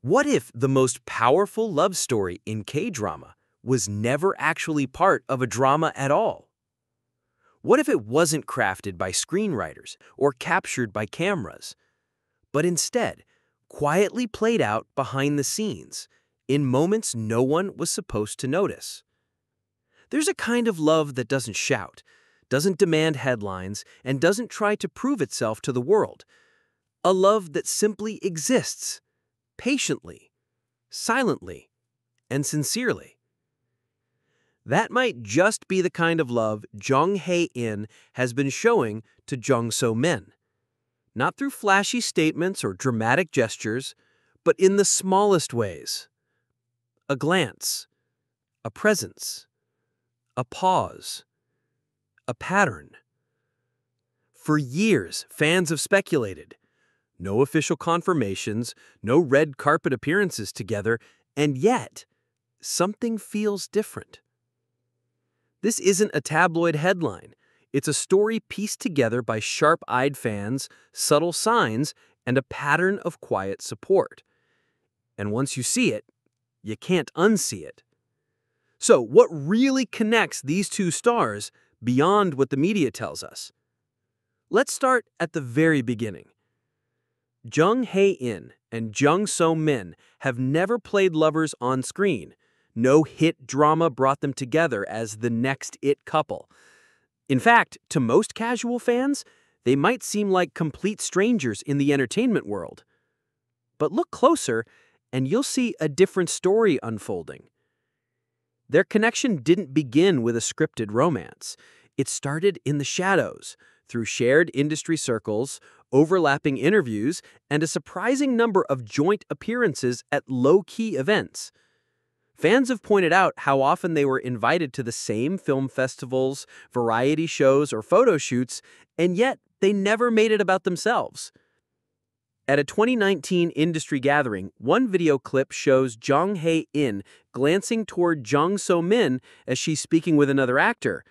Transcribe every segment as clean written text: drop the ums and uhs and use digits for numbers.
What if the most powerful love story in K-drama was never actually part of a drama at all? What if it wasn't crafted by screenwriters or captured by cameras, but instead quietly played out behind the scenes in moments no one was supposed to notice? There's a kind of love that doesn't shout, doesn't demand headlines, and doesn't try to prove itself to the world. A love that simply exists, patiently, silently, and sincerely. That might just be the kind of love Jung Hae-in has been showing to Jung So-min. Not through flashy statements or dramatic gestures, but in the smallest ways. A glance, a presence, a pause, a pattern. For years, fans have speculated. No official confirmations, no red carpet appearances together, and yet, something feels different. This isn't a tabloid headline. It's a story pieced together by sharp-eyed fans, subtle signs, and a pattern of quiet support. And once you see it, you can't unsee it. So, what really connects these two stars beyond what the media tells us? Let's start at the very beginning. Jung Hae-in and Jung So-min have never played lovers on screen. No hit drama brought them together as the next it couple. In fact, to most casual fans, they might seem like complete strangers in the entertainment world. But look closer, and you'll see a different story unfolding. Their connection didn't begin with a scripted romance. It started in the shadows, through shared industry circles, overlapping interviews, and a surprising number of joint appearances at low-key events. Fans have pointed out how often they were invited to the same film festivals, variety shows, or photo shoots, and yet they never made it about themselves. At a 2019 industry gathering, one video clip shows Jung Hae-in glancing toward Jung So-min as she's speaking with another actor.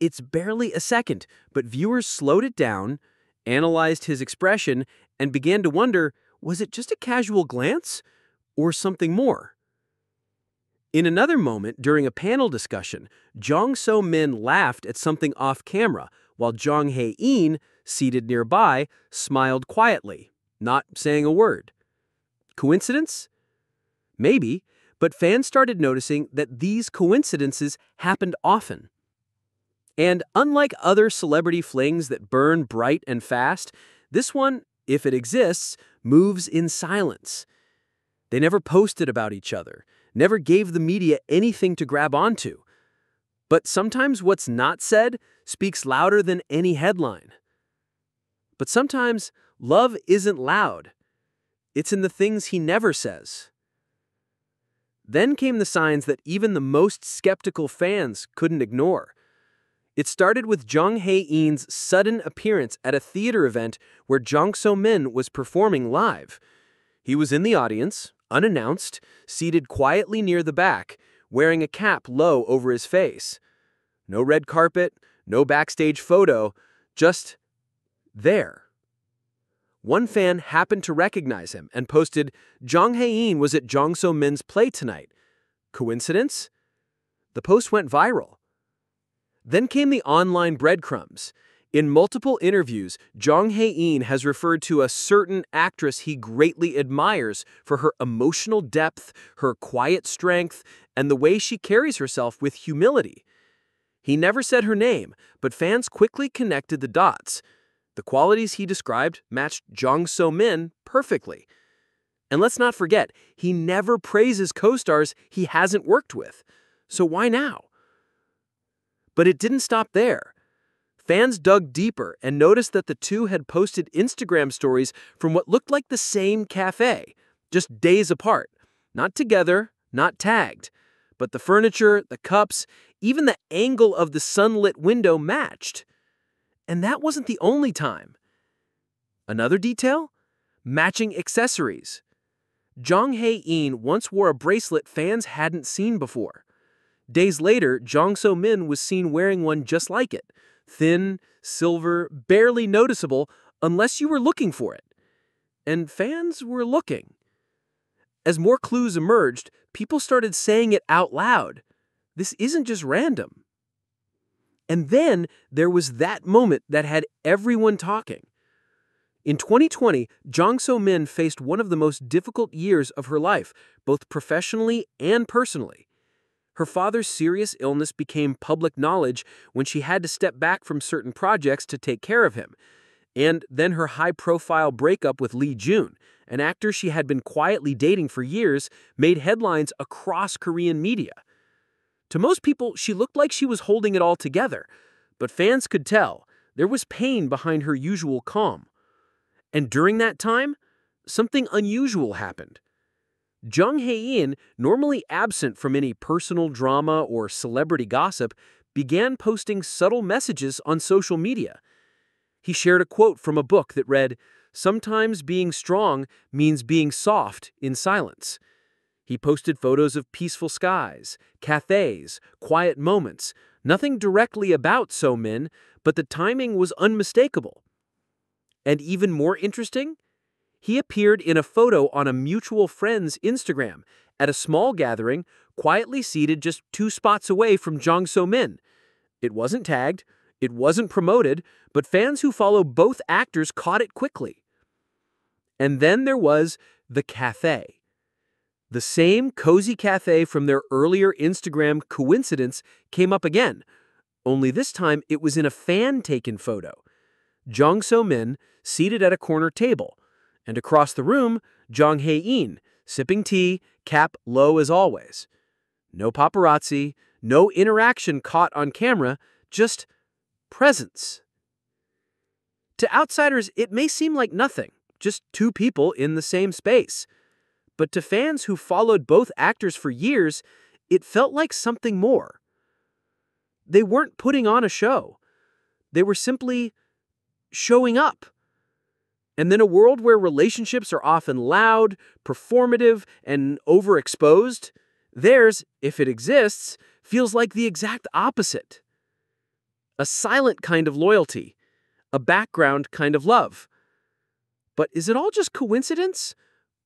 It's barely a second, but viewers slowed it down, analyzed his expression, and began to wonder, was it just a casual glance or something more? In another moment, during a panel discussion, Jung So-min laughed at something off-camera, while Jung Hae-in, seated nearby, smiled quietly, not saying a word. Coincidence? Maybe, but fans started noticing that these coincidences happened often. And unlike other celebrity flings that burn bright and fast, this one, if it exists, moves in silence. They never posted about each other, never gave the media anything to grab onto. But sometimes what's not said speaks louder than any headline. But sometimes love isn't loud. It's in the things he never says. Then came the signs that even the most skeptical fans couldn't ignore. It started with Jung Hae-in's sudden appearance at a theater event where Jung So-min was performing live. He was in the audience, unannounced, seated quietly near the back, wearing a cap low over his face. No red carpet, no backstage photo, just there. One fan happened to recognize him and posted, "Jung Hae-in was at Jung So-min's play tonight." Coincidence? The post went viral. Then came the online breadcrumbs. In multiple interviews, Jung Hae-in has referred to a certain actress he greatly admires for her emotional depth, her quiet strength, and the way she carries herself with humility. He never said her name, but fans quickly connected the dots. The qualities he described matched Jung So-min perfectly. And let's not forget, he never praises co-stars he hasn't worked with. So why now? But it didn't stop there. Fans dug deeper and noticed that the two had posted Instagram stories from what looked like the same cafe, just days apart. Not together, not tagged. But the furniture, the cups, even the angle of the sunlit window matched. And that wasn't the only time. Another detail? Matching accessories. Jung Hae-in once wore a bracelet fans hadn't seen before. Days later, Jung So-min was seen wearing one just like it. Thin, silver, barely noticeable unless you were looking for it. And fans were looking. As more clues emerged, people started saying it out loud. This isn't just random. And then there was that moment that had everyone talking. In 2020, Jang So-min faced one of the most difficult years of her life, both professionally and personally. Her father's serious illness became public knowledge when she had to step back from certain projects to take care of him. And then her high-profile breakup with Lee Jun, an actor she had been quietly dating for years, made headlines across Korean media. To most people, she looked like she was holding it all together, but fans could tell there was pain behind her usual calm. And during that time, something unusual happened. Jung Hae-in, normally absent from any personal drama or celebrity gossip, began posting subtle messages on social media. He shared a quote from a book that read, "Sometimes being strong means being soft in silence." He posted photos of peaceful skies, cafes, quiet moments, nothing directly about So-min, but the timing was unmistakable. And even more interesting, he appeared in a photo on a mutual friend's Instagram at a small gathering, quietly seated just 2 spots away from Jang So-min. It wasn't tagged, it wasn't promoted, but fans who follow both actors caught it quickly. And then there was the cafe. The same cozy cafe from their earlier Instagram coincidence came up again, only this time it was in a fan-taken photo. Jang So-min seated at a corner table, and across the room, Jang Hae-in, sipping tea, cap low as always. No paparazzi, no interaction caught on camera, just presence. To outsiders, it may seem like nothing, just 2 people in the same space. But to fans who followed both actors for years, it felt like something more. They weren't putting on a show. They were simply showing up. And in a world where relationships are often loud, performative, and overexposed, theirs, if it exists, feels like the exact opposite. A silent kind of loyalty, a background kind of love. But is it all just coincidence,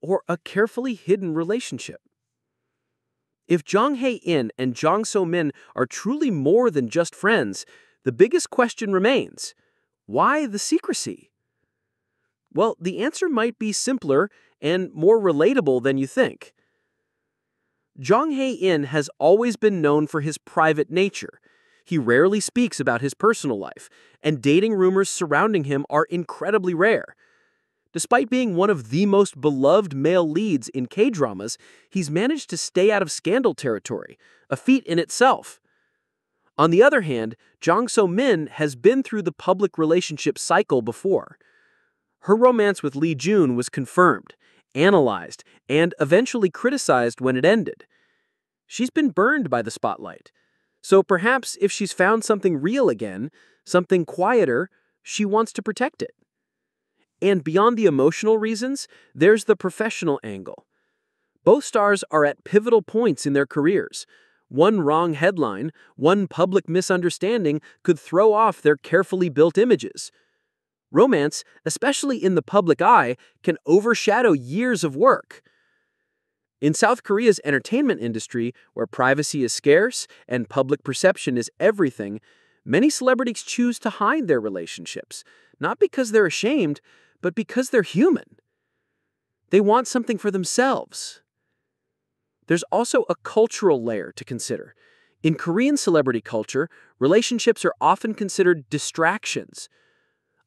or a carefully hidden relationship? If Jang Hae-in and Jang So-min are truly more than just friends, the biggest question remains: why the secrecy? Well, the answer might be simpler and more relatable than you think. Jang Hae-in has always been known for his private nature. He rarely speaks about his personal life, and dating rumors surrounding him are incredibly rare. Despite being one of the most beloved male leads in K-dramas, he's managed to stay out of scandal territory, a feat in itself. On the other hand, Jang So-min has been through the public relationship cycle before. Her romance with Lee Jun was confirmed, analyzed, and eventually criticized when it ended. She's been burned by the spotlight. So perhaps if she's found something real again, something quieter, she wants to protect it. And beyond the emotional reasons, there's the professional angle. Both stars are at pivotal points in their careers. One wrong headline, one public misunderstanding could throw off their carefully built images. Romance, especially in the public eye, can overshadow years of work. In South Korea's entertainment industry, where privacy is scarce and public perception is everything, many celebrities choose to hide their relationships, not because they're ashamed, but because they're human. They want something for themselves. There's also a cultural layer to consider. In Korean celebrity culture, relationships are often considered distractions.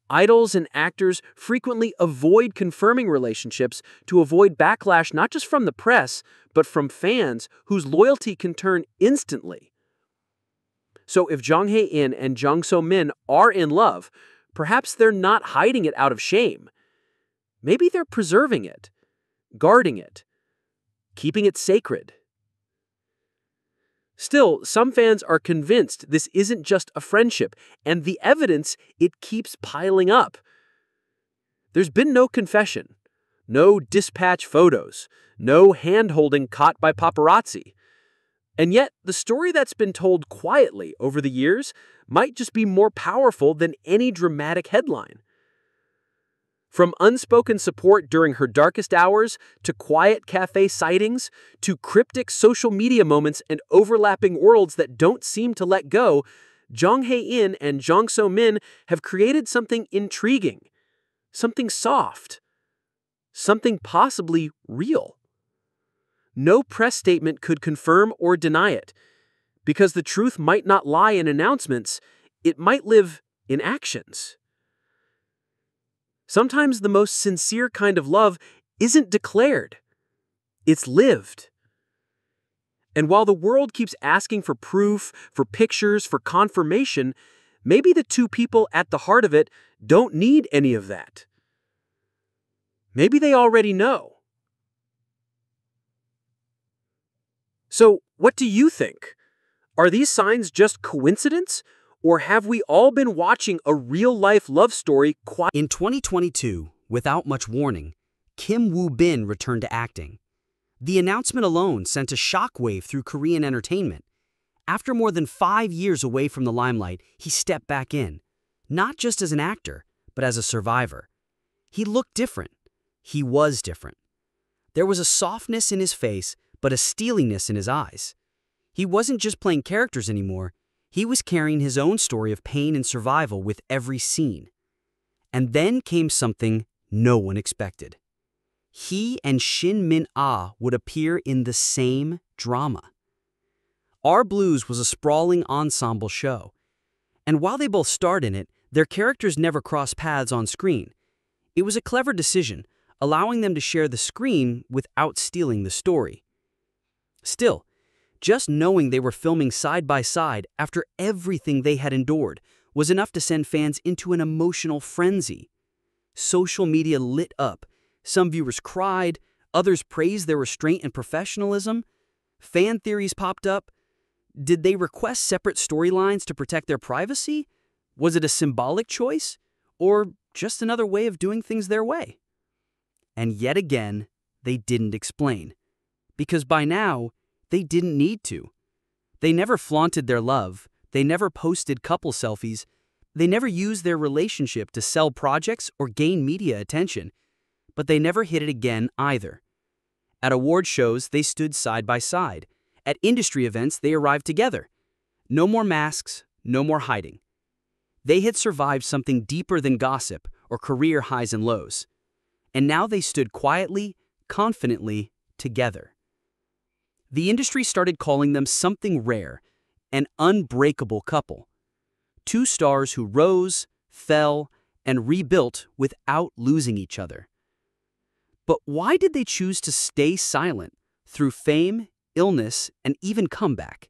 Idols and actors frequently avoid confirming relationships to avoid backlash not just from the press, but from fans whose loyalty can turn instantly. So if Jang Hae-in and Jang So-min are in love, perhaps they're not hiding it out of shame. Maybe they're preserving it, guarding it, keeping it sacred. Still, some fans are convinced this isn't just a friendship, and the evidence, it keeps piling up. There's been no confession, no dispatch photos, no hand-holding caught by paparazzi. And yet, the story that's been told quietly over the years might just be more powerful than any dramatic headline. From unspoken support during her darkest hours, to quiet cafe sightings, to cryptic social media moments and overlapping worlds that don't seem to let go, Jong Hae-in and Jong So-min have created something intriguing, something soft, something possibly real. No press statement could confirm or deny it, because the truth might not lie in announcements, it might live in actions. Sometimes the most sincere kind of love isn't declared, it's lived. And while the world keeps asking for proof, for pictures, for confirmation, maybe the two people at the heart of it don't need any of that. Maybe they already know. So, what do you think? Are these signs just coincidence? Or have we all been watching a real-life love story In 2022, without much warning, Kim Woo-bin returned to acting. The announcement alone sent a shockwave through Korean entertainment. After more than 5 years away from the limelight, he stepped back in, not just as an actor, but as a survivor. He looked different. He was different. There was a softness in his face, but a steeliness in his eyes. He wasn't just playing characters anymore. He was carrying his own story of pain and survival with every scene. And then came something no one expected. He and Shin Min-ah would appear in the same drama. Our Blues was a sprawling ensemble show. And while they both starred in it, their characters never crossed paths on screen. It was a clever decision, allowing them to share the screen without stealing the story. Still, just knowing they were filming side by side after everything they had endured was enough to send fans into an emotional frenzy. Social media lit up. Some viewers cried, others praised their restraint and professionalism. Fan theories popped up. Did they request separate storylines to protect their privacy? Was it a symbolic choice? Or just another way of doing things their way? And yet again, they didn't explain. Because by now, they didn't need to. They never flaunted their love. They never posted couple selfies. They never used their relationship to sell projects or gain media attention. But they never hid it again either. At award shows, they stood side by side. At industry events, they arrived together. No more masks, no more hiding. They had survived something deeper than gossip or career highs and lows. And now they stood quietly, confidently, together. The industry started calling them something rare, an unbreakable couple. Two stars who rose, fell, and rebuilt without losing each other. But why did they choose to stay silent through fame, illness, and even comeback?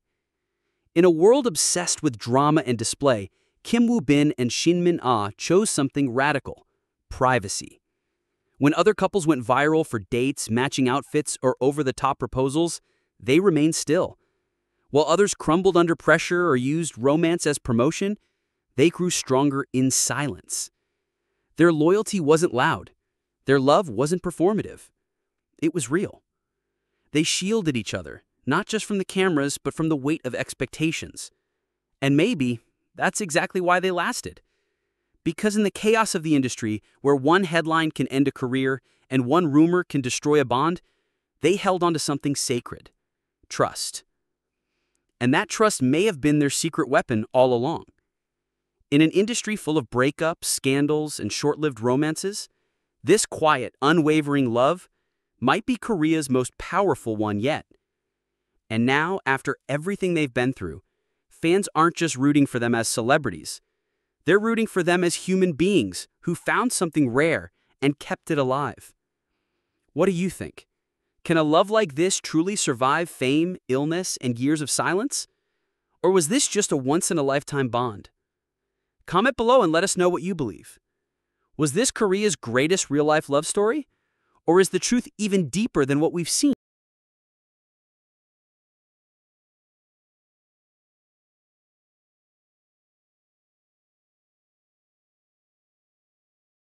In a world obsessed with drama and display, Kim Woo-bin and Shin Min-ah chose something radical: privacy. When other couples went viral for dates, matching outfits, or over-the-top proposals, they remained still. While others crumbled under pressure or used romance as promotion, they grew stronger in silence. Their loyalty wasn't loud. Their love wasn't performative. It was real. They shielded each other, not just from the cameras, but from the weight of expectations. And maybe that's exactly why they lasted. Because in the chaos of the industry, where one headline can end a career and one rumor can destroy a bond, they held on to something sacred: trust. And that trust may have been their secret weapon all along. In an industry full of breakups, scandals, and short-lived romances, this quiet, unwavering love might be Korea's most powerful one yet. And now, after everything they've been through, fans aren't just rooting for them as celebrities. They're rooting for them as human beings who found something rare and kept it alive. What do you think? Can a love like this truly survive fame, illness, and years of silence? Or was this just a once-in-a-lifetime bond? Comment below and let us know what you believe. Was this Korea's greatest real-life love story? Or is the truth even deeper than what we've seen?